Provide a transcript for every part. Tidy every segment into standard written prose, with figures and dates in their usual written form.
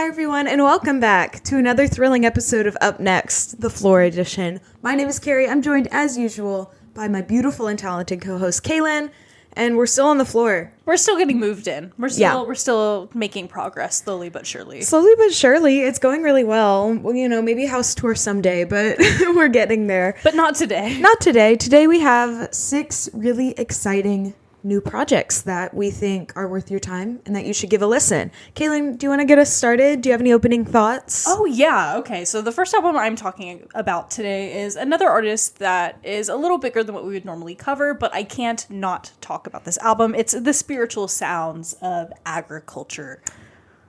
Hi, everyone, and welcome back to another thrilling episode of Up Next, the Floor Edition. My name is Carrie. I'm joined, as usual, by my beautiful and talented co-host, Kaylin, and we're still on the floor. We're still getting moved in. We're still making progress, slowly but surely. Slowly but surely. It's going really well. Maybe house tour someday, but we're getting there. But not today. Not today. Today we have 6 really exciting new projects that we think are worth your time and that you should give a listen. Kaylin, do you want to get us started? Do you have any opening thoughts? Oh, yeah. Okay, so the first album I'm talking about today is another artist that is a little bigger than what we would normally cover, but I can't not talk about this album. It's the spiritual sounds of agriculture.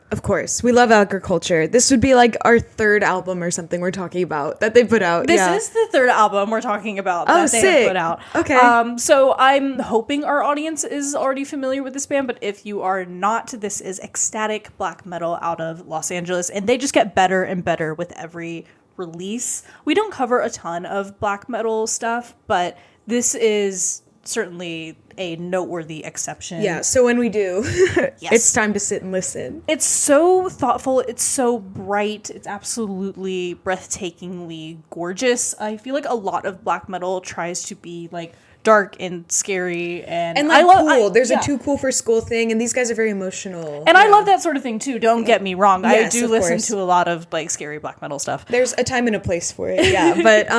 Of course. We love agriculture. This would be like our 3rd album or something we're talking about that they put out. This is the 3rd album we're talking about that they have put out. Okay. So I'm hoping our audience is already familiar with this band, but if you are not, this is Ecstatic black metal out of Los Angeles, and they just get better and better with every release. We don't cover a ton of black metal stuff, but this is certainly a noteworthy exception. Yeah, so when we do, yes. It's time to sit and listen. It's so thoughtful. It's so bright. It's absolutely breathtakingly gorgeous. I feel like a lot of black metal tries to be like dark and scary and like cool. There's a too cool for school thing, and these guys are very emotional. And I love that sort of thing too. Don't get me wrong. Yes, I do listen to a lot of like scary black metal stuff. There's a time and a place for it, yeah. But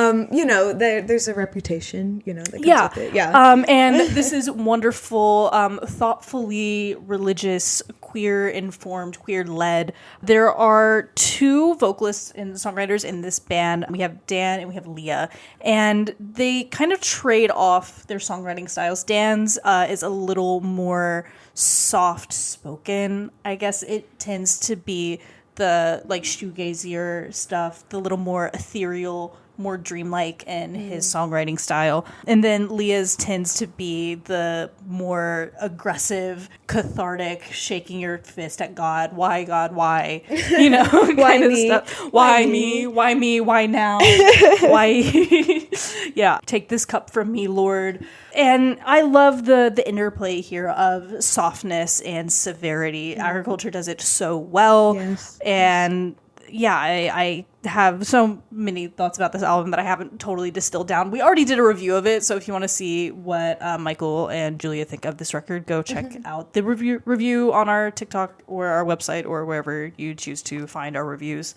there's a reputation, that comes with it. Yeah. And this is wonderful, thoughtfully religious, queer-informed, queer-led. There are 2 vocalists and songwriters in this band. We have Dan and we have Leah, and they kind of trade off their songwriting styles. Dan's is a little more soft-spoken. I guess it tends to be the like shoegazier stuff, the little more ethereal, more dreamlike in his songwriting style. And then Leah's tends to be the more aggressive, cathartic, shaking your fist at God. Why, God, why? Why me? Stuff. Why me? Why me? Why now? Why? Yeah, take this cup from me, Lord. And I love the interplay here of softness and severity. Agriculture does it so well. Yes. And yeah, I have so many thoughts about this album that I haven't totally distilled down. We already did a review of it, so if you want to see what Michael and Julia think of this record, go check out the review on our TikTok or our website or wherever you choose to find our reviews.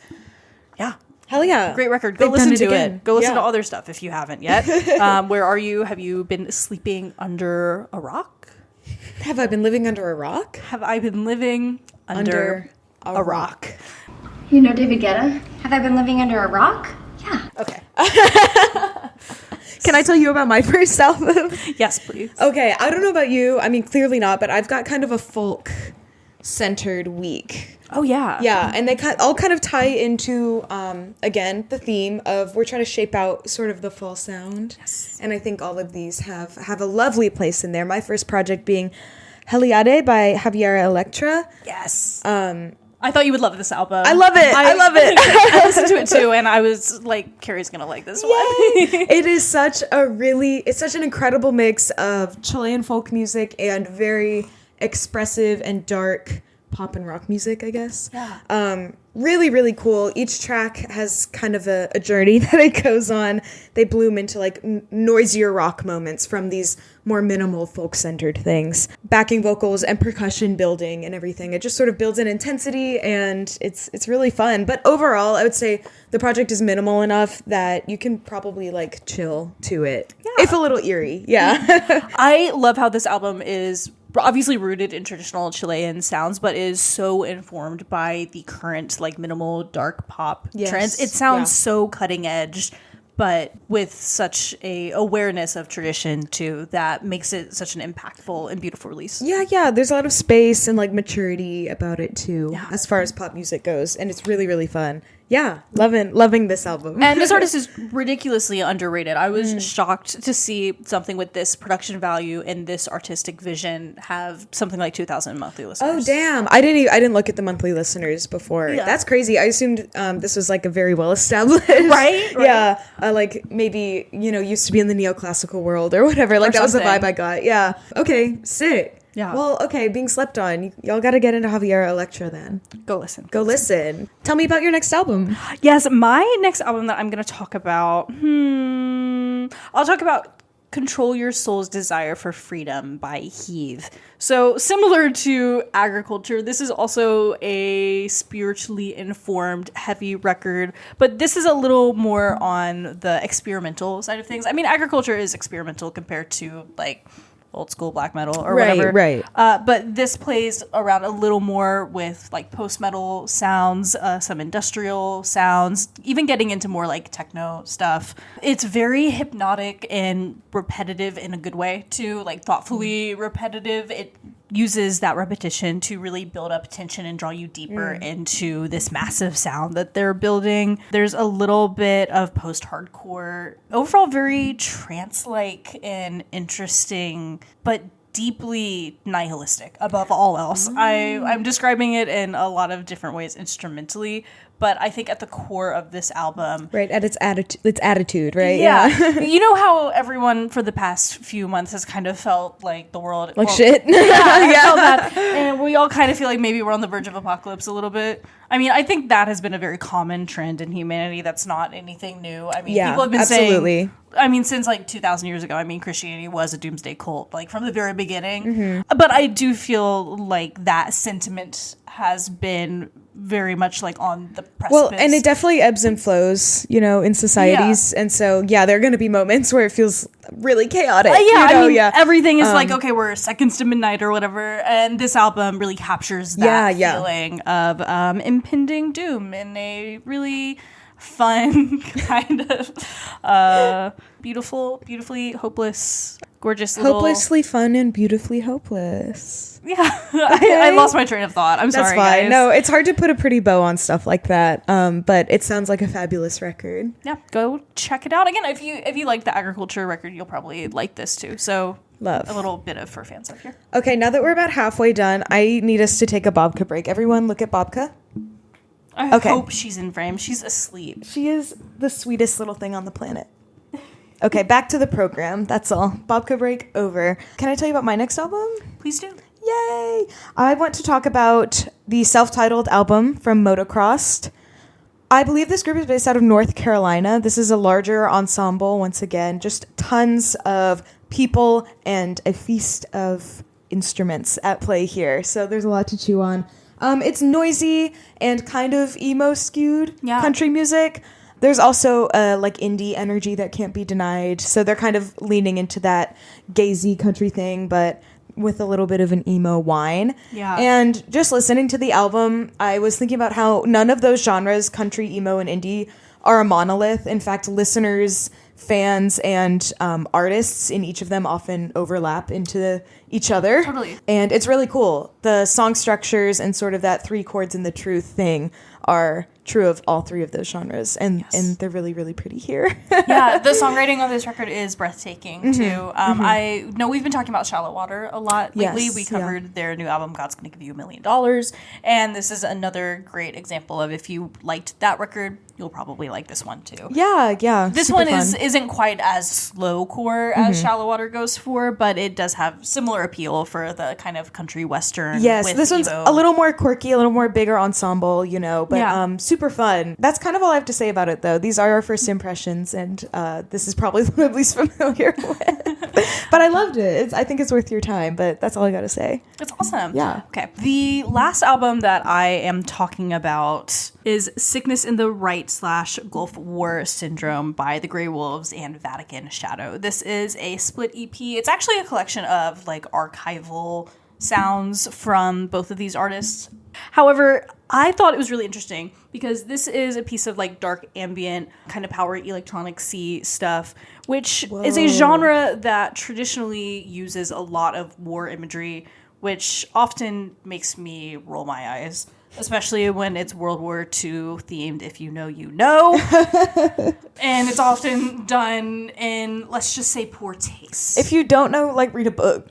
Yeah. Hell yeah. Great record. Go listen to it. Go listen to other stuff if you haven't yet. Where are you? Have you been sleeping under a rock? Have I been living under a rock? Have I been living under a rock? You know David Guetta? Have I been living under a rock? Yeah. Okay. Can I tell you about my first album? Yes, please. Okay, I don't know about you. I mean, clearly not, but I've got kind of a folk-centered week. Oh, yeah. Yeah, and they all kind of tie into, again, the theme of we're trying to shape out sort of the fall sound. Yes. And I think all of these have a lovely place in there. My first project being Helíade by Javiera Electra. Yes. I thought you would love this album. I love it. I love it. I listened to it too, and I was like, Carrie's gonna like this one. It is such an incredible mix of Chilean folk music and very expressive and dark pop and rock music, I guess. Yeah. Really, really cool. Each track has kind of a journey that it goes on. They bloom into like noisier rock moments from these more minimal folk-centered things. Backing vocals and percussion building and everything. It just sort of builds in intensity, and it's really fun. But overall, I would say the project is minimal enough that you can probably like chill to it. Yeah. If a little eerie. Yeah. I love how this album is obviously rooted in traditional Chilean sounds, but is so informed by the current like minimal dark pop trends. It sounds so cutting edge, but with such a awareness of tradition too, that makes it such an impactful and beautiful release. Yeah. There's a lot of space and like maturity about it too, as far as pop music goes, and it's really, really fun. Yeah, loving this album. And this artist is ridiculously underrated. I was shocked to see something with this production value and this artistic vision have something like 2,000 monthly listeners. Oh damn! I didn't look at the monthly listeners before. Yeah. That's crazy. I assumed this was like a very well established, right? Yeah, like maybe used to be in the neoclassical world or whatever. Like that was the vibe I got. Yeah. Okay. Sick. Yeah. Well, okay, being slept on. Y'all got to get into Javiera Electra then. Go listen. Go listen. Tell me about your next album. Yes, my next album that I'm going to talk about, I'll talk about Control Your Soul's Desire for Freedom by HEATHE. So similar to Agriculture, this is also a spiritually informed, heavy record, but this is a little more on the experimental side of things. I mean, Agriculture is experimental compared to like old school black metal or whatever. Right. But this plays around a little more with like post-metal sounds, some industrial sounds, even getting into more like techno stuff. It's very hypnotic and repetitive in a good way too, like thoughtfully repetitive. It uses that repetition to really build up tension and draw you deeper into this massive sound that they're building. There's a little bit of post-hardcore, overall very trance-like and interesting, but deeply nihilistic above all else. I'm describing it in a lot of different ways instrumentally, but I think at the core of this album... Right, at its attitude, right? Yeah. You know how everyone for the past few months has kind of felt like the world... Like shit. Yeah, I felt that. And we all kind of feel like maybe we're on the verge of apocalypse a little bit. I mean, I think that has been a very common trend in humanity. That's not anything new. I mean, people have been saying... I mean, since like 2,000 years ago, I mean, Christianity was a doomsday cult, like from the very beginning. But I do feel like that sentiment has been very much like on the precipice. Well, and it definitely ebbs and flows, you know, in societies. And so, yeah, there are going to be moments where it feels really chaotic. I mean, everything is like, okay, we're seconds to midnight or whatever. And this album really captures that feeling of impending doom in a really fun kind of beautifully hopeless, gorgeous little... Hopelessly fun and beautifully hopeless. Yeah. Okay. I lost my train of thought. I'm sorry, guys. No, it's hard to put a pretty bow on stuff like that, but it sounds like a fabulous record. Yeah, go check it out. Again, if you like the Agriculture record, you'll probably like this too. So love. A little bit of for fans up here. Okay, now that we're about halfway done, I need us to take a Bobka break. Everyone look at Bobka. I hope she's in frame. She's asleep. She is the sweetest little thing on the planet. Okay, back to the program. That's all. Bobka break over. Can I tell you about my next album? Please do. Yay! I want to talk about the self-titled album from Motocrossed. I believe this group is based out of North Carolina. This is a larger ensemble, once again. Just tons of people and a feast of instruments at play here. So there's a lot to chew on. It's noisy and kind of emo skewed country music. There's also like indie energy that can't be denied. So they're kind of leaning into that gazy country thing, but with a little bit of an emo whine. Yeah. And just listening to the album, I was thinking about how none of those genres, country, emo, and indie, are a monolith. In fact, listeners, fans, and artists in each of them often overlap into each other. Totally. And it's really cool. The song structures and sort of that 3 chords in the truth thing are true of all 3 of those genres, and they're really, really pretty here. Yeah, the songwriting on this record is breathtaking too. I know we've been talking about Shallowater a lot lately. We covered their new album, God's Gonna Give You $1 Million, and this is another great example of if you liked that record, you'll probably like this one too. Yeah. This one isn't quite as slowcore as Shallowater goes for, but it does have similar appeal for the kind of country western. Yes, this one's a little more quirky, a little more bigger ensemble, you know, but super fun. That's kind of all I have to say about it, though. These are our first impressions, and this is probably what I'm least familiar with. But I loved it. I think it's worth your time, but that's all I got to say. It's awesome. Yeah. Okay. The last album that I am talking about is Sickness in the Right/Gulf War Syndrome by the Grey Wolves and Vatican Shadow. This is a split EP. It's actually a collection of like archival sounds from both of these artists. However, I thought it was really interesting because this is a piece of like dark ambient kind of power electronic-y stuff, which is a genre that traditionally uses a lot of war imagery, which often makes me roll my eyes, especially when it's World War II themed, if you know, you know. And it's often done in, let's just say, poor taste. If you don't know, like, read a book.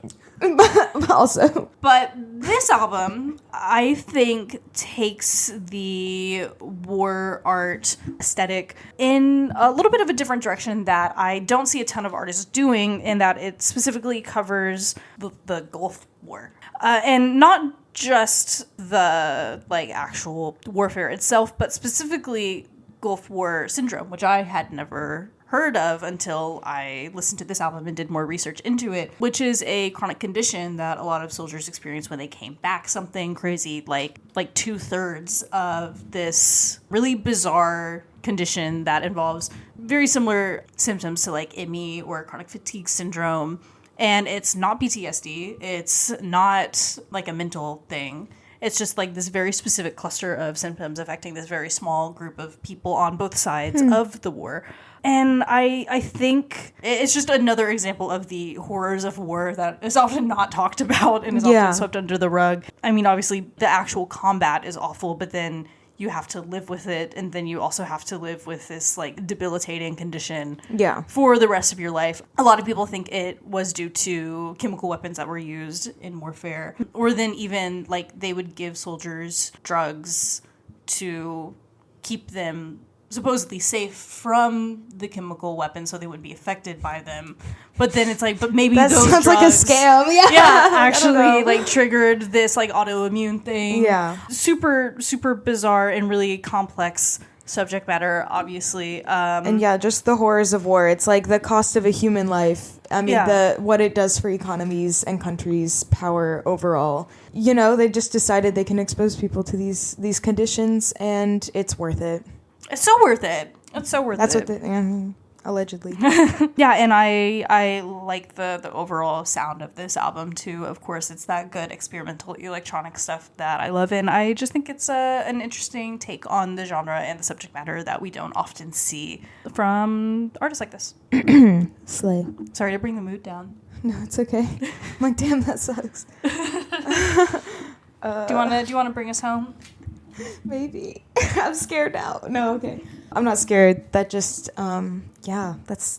Also. But this album, I think, takes the war art aesthetic in a little bit of a different direction that I don't see a ton of artists doing, in that it specifically covers the Gulf War. And not just the actual warfare itself, but specifically Gulf War syndrome, which I had never heard of until I listened to this album and did more research into it, which is a chronic condition that a lot of soldiers experience when they came back. Something crazy like 2/3 of this really bizarre condition that involves very similar symptoms to IMI or chronic fatigue syndrome. And it's not PTSD. It's not a mental thing. It's just this very specific cluster of symptoms affecting this very small group of people on both sides of the war. And I think it's just another example of the horrors of war that is often not talked about and is often swept under the rug. I mean, obviously, the actual combat is awful, but then you have to live with it, and then you also have to live with this debilitating condition for the rest of your life. A lot of people think it was due to chemical weapons that were used in warfare, or then even they would give soldiers drugs to keep them supposedly safe from the chemical weapons so they wouldn't be affected by them. But then it's but maybe that those sounds drugs, like a scam. Actually triggered this autoimmune thing. Super, super bizarre and really complex subject matter, obviously. And just the horrors of war. It's the cost of a human life. I mean, what it does for economies and countries' power overall. They just decided they can expose people to these conditions, and it's worth it. It's so worth it. It's so worth That's it. That's what allegedly. Yeah, and I like the overall sound of this album too. Of course, it's that good experimental electronic stuff that I love, and I just think it's an interesting take on the genre and the subject matter that we don't often see from artists like this. Slay. Sorry to bring the mood down. No, it's okay. I'm damn, that sucks. Do you wanna bring us home? Maybe. I'm scared now. No, okay. I'm not scared. That just, that's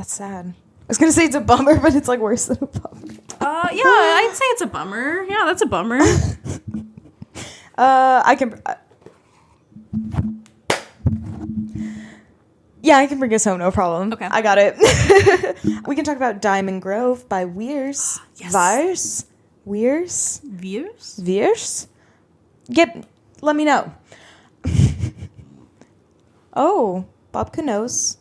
sad. I was gonna say it's a bummer, but it's worse than a bummer. I'd say it's a bummer. Yeah, that's a bummer. I can bring us home, no problem. Okay. I got it. We can talk about Diamond Grove by Weirs. Yes. Weirs? Weirs? Let me know. Oh, Bob knows.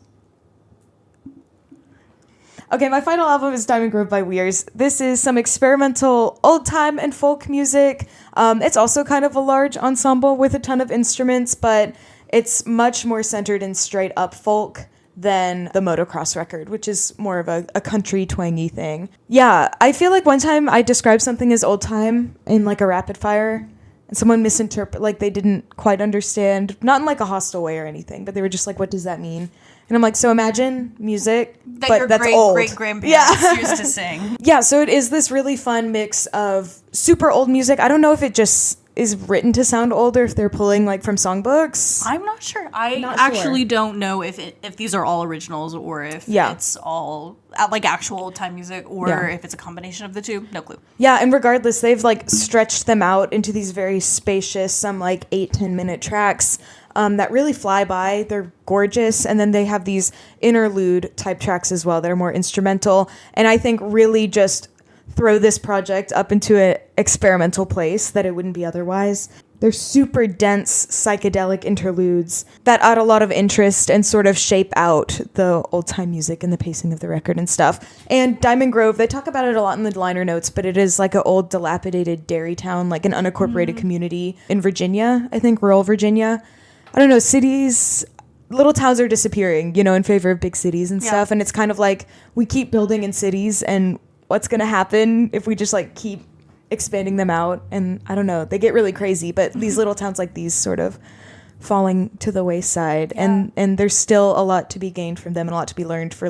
Okay, my final album is Diamond Grove by Weirs. This is some experimental old time and folk music. It's also kind of a large ensemble with a ton of instruments, but it's much more centered in straight up folk than the Motocrossed record, which is more of a country twangy thing. Yeah, I feel one time I described something as old time in a rapid fire, and someone misinterpreted, they didn't quite understand, not in a hostile way or anything, but they were just what does that mean? And I'm so imagine music, but that's old. Great-grandparents used to sing. Yeah, so it is this really fun mix of super old music. I don't know if it just is written to sound old or if they're pulling from songbooks. I'm not sure. I actually don't know if these are all originals or if it's all actual old time music or if it's a combination of the two. No clue. Yeah, and regardless, they've stretched them out into these very spacious, some 8-10 minute tracks that really fly by. They're gorgeous, and then they have these interlude type tracks as well that are more instrumental, and I think really just throw this project up into an experimental place that it wouldn't be otherwise. They're super dense psychedelic interludes that add a lot of interest and sort of shape out the old time music and the pacing of the record and stuff. And Diamond Grove, they talk about it a lot in the liner notes, but it is an old dilapidated dairy town, an unincorporated community in Virginia, I think rural Virginia. I don't know, cities, little towns are disappearing, in favor of big cities and stuff. And it's kind of we keep building in cities, and what's going to happen if we just keep expanding them out? And I don't know, they get really crazy, but these little towns like these sort of falling to the wayside, and there's still a lot to be gained from them and a lot to be learned for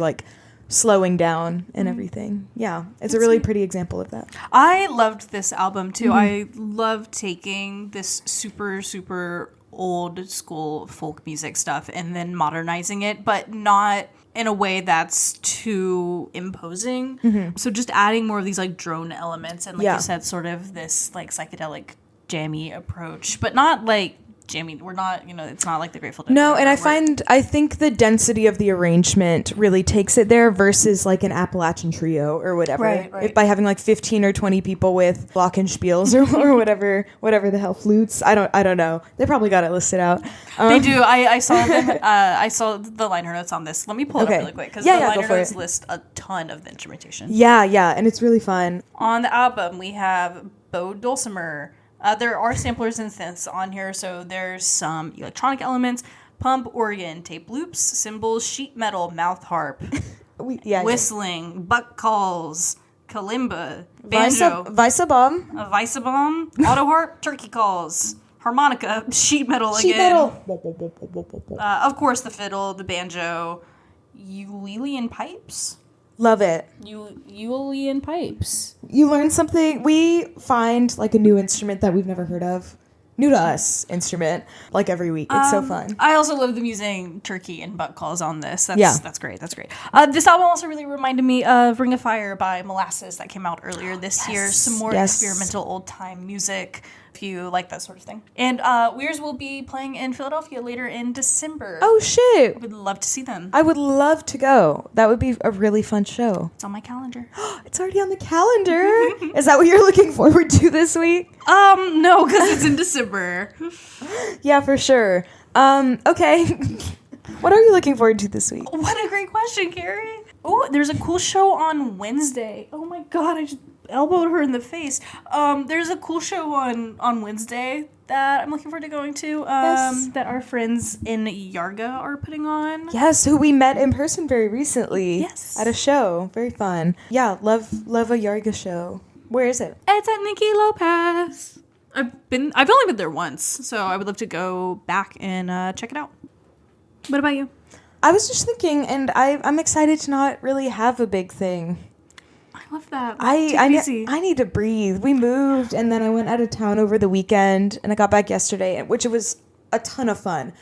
slowing down and everything. Yeah, it's a really pretty example of that. I loved this album too. I love taking this super, super old school folk music stuff and then modernizing it, but not in a way that's too imposing. So just adding more of these like drone elements and like you said, sort of this like psychedelic jammy approach, but not like jammy. We're not, it's not like the Grateful Dead. No, and I think the density of the arrangement really takes it there versus like an Appalachian trio or whatever. Right. If by having like 15 or 20 people with glockenspiels or whatever the hell, flutes. I don't know. They probably got it listed out. They do. I saw them. I saw the liner notes on this. Let me pull it up really quick because the liner notes list a ton of the instrumentation. Yeah, and it's really fun. On the album, we have Bo Dulcimer. There are samplers and synths on here, so there's some electronic elements, pump, organ, tape loops, cymbals, sheet metal, mouth harp, whistling, buck calls, kalimba, banjo, Weissabom, auto harp, turkey calls, harmonica, sheet metal again. Of course, the fiddle, the banjo, ukulele and pipes. Love it. Ukulele and pipes. You learn something. We find like a new instrument that we've never heard of. New to us instrument, like every week. It's so fun. I also love them using turkey and butt calls on this. That's great. This album also really reminded me of Ring of Fire by Molasses that came out earlier this year. Some more experimental old time music, if you like that sort of thing. And Weirs will be playing in Philadelphia later in December. Oh shit! Would love to see them. I would love to go. That would be a really fun show. It's on my calendar. It's already on the calendar. Is that what you're looking forward to this week? No, because it's in December. Yeah, for sure. Okay. What are you looking forward to this week? What a great question, Carrie. Oh, there's a cool show on Wednesday. Oh my god, I just elbowed her in the face. There's a cool show on Wednesday that I'm looking forward to going to. That our friends in Yarga are putting on. Yes, who we met in person very recently. Yes. At a show. Very fun. Yeah, love a Yarga show. Where is it? It's at Nikki Lopez. I've only been there once, so I would love to go back and check it out. What about you? I was just thinking, and I'm excited to not really have a big thing. I love that. I need to breathe. We moved, and then I went out of town over the weekend, and I got back yesterday, which it was a ton of fun.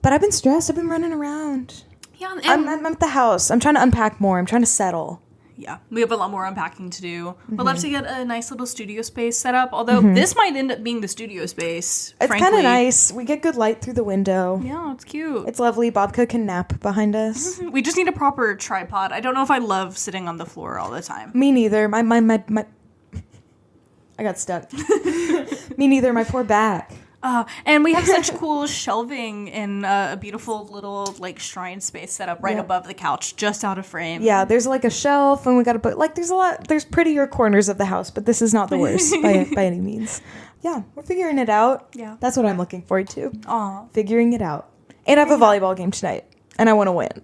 But I've been stressed. I've been running around. Yeah, I'm at the house. I'm trying to unpack more. I'm trying to settle. Yeah, we have a lot more unpacking to do. We'd love to get a nice little studio space set up, although this might end up being the studio space, It's kind of nice. We get good light through the window. Yeah, it's cute. It's lovely. Bobka can nap behind us. We just need a proper tripod. I don't know if I love sitting on the floor all the time. Me neither. My I got stuck. Me neither. My poor back. And we have such cool shelving in a beautiful little like shrine space set up right above the couch, just out of frame. Yeah, there's like a shelf, and we got to put like there's prettier corners of the house, but this is not the worst by any means. Yeah, we're figuring it out. Yeah, that's what I'm looking forward to. Aw, figuring it out. And I have a volleyball game tonight, and I want to win.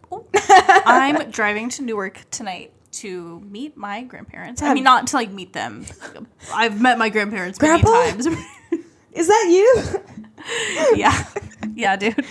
I'm driving to Newark tonight to meet my grandparents. I mean, not to like meet them. I've met my grandparents many times. Is that you? Yeah, dude.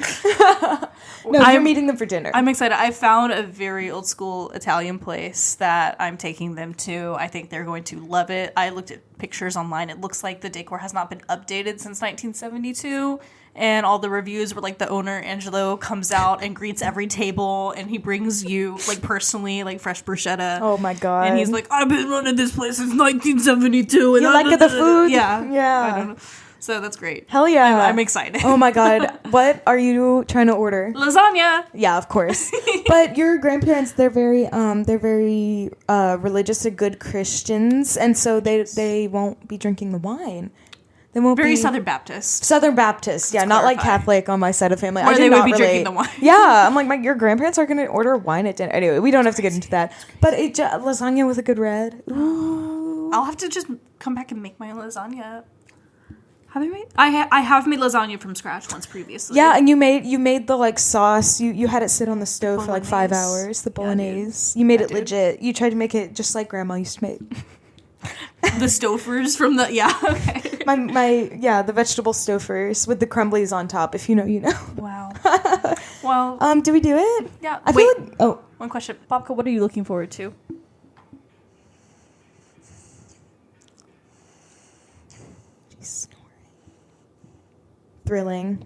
No, I'm meeting them for dinner. I'm excited. I found a very old school Italian place that I'm taking them to. I think they're going to love it. I looked at pictures online. It looks like the decor has not been updated since 1972. And all the reviews were like the owner, Angelo, comes out and greets every table, and he brings you like personally like fresh bruschetta. Oh my god. And he's like, I've been running this place since 1972. And you like the food? Yeah. I don't know. So that's great. Hell yeah. I'm excited. Oh my god. What are you trying to order? Lasagna. Yeah, of course. But your grandparents, they're very religious and good Christians, and so they won't be drinking the wine. They won't very be Southern Baptist. Southern Baptist, yeah, not like Catholic on my side of family. Where they would be drinking the wine. Yeah, I'm like, your grandparents are going to order wine at dinner. Anyway, we don't have to get into that. But lasagna with a good red. Ooh. I'll have to just come back and make my lasagna. Have I made? I have made lasagna from scratch once previously. Yeah, and you made the like sauce. You had it sit on the stove for like 5 hours. The bolognese. You made it legit. You tried to make it just like Grandma used to make. The Stofers from the okay. The vegetable Stofers with the crumblies on top. If you know, you know. Wow. Well. Do we do it? Yeah. I feel like. One question, Bobka. What are you looking forward to? Thrilling.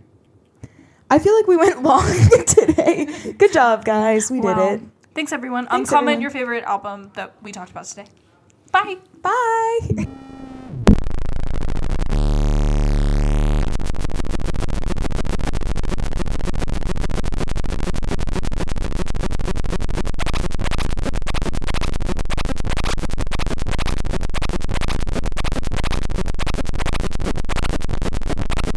I feel like we went long today. Good job, guys. We did it. Thanks, everyone. Thanks, Comment everyone. your favorite album that we talked about today. Bye. Bye.